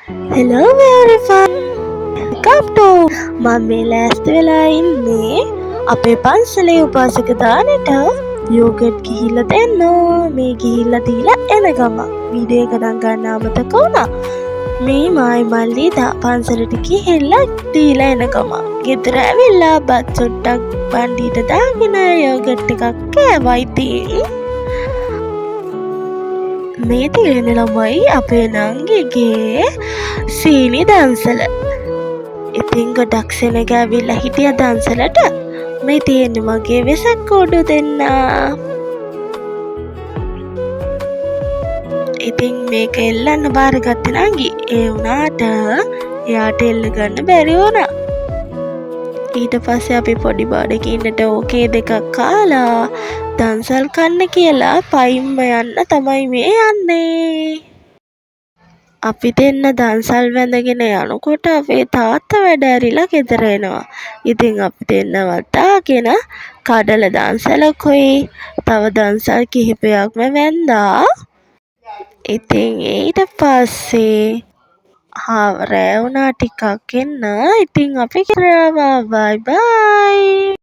Hello everyone. Welcome to මම මේ ලෑස්ති වෙලා ඉන්නේ අපේ පන්සලේ උපාසක දානෙට යෝගට් ගිහිල්ලා දෙන්න. මේ ගිහිල්ලා දීලා එන ගමන් වීඩියෝ එක නම් ගන්න අමතක වුණා. මේ මායි මල්ලි පන්සලට ගිහිල්ලා දීලා එන ගමන් ගෙදර ඇවිල්ලා බත් සොට්ටක් බණ්ඩියට දාගෙන යෝගට් එකක් කෑවා. ඉතින් මේ තියෙන ළමයි අපේ නංගිගේ සීනි දන්සල. ඉතින් ගොඩක් සෙනග ඇවිල්ලා හිටිය දන්සලට. මේ තියෙන්නේ මගේ වෙසක් කෝඩු දෙන්න. ඉතින් මේක එල්ලන්න බාරගත්තේ නංගි. ඒ වුණාට එයාට එල්ල ගන්න බැරි වුණා. ඊට පස්සේ අපි පොඩි බඩකින්නට ඕකේ දෙකක් කාලා දන්සල් කන්න කියලා පයින්ම යන්න තමයි මේ යන්නේ. අපි දෙන්න දන්සල් වැඳගෙන යනකොට අපේ තාත්තා වැඩ ඇරිලා ගෙදර එනවා. ඉතින් අපි දෙන්න වතාගෙන කඩල දන්සලකුයි තව දන්සල් කිහිපයක්ම වැන්දා. ඉතින් ඊට පස්සේ රෑ වුණා ටිකක් එන්න. ඉතින් අපි ගෙදර ආවා. බයි බයි.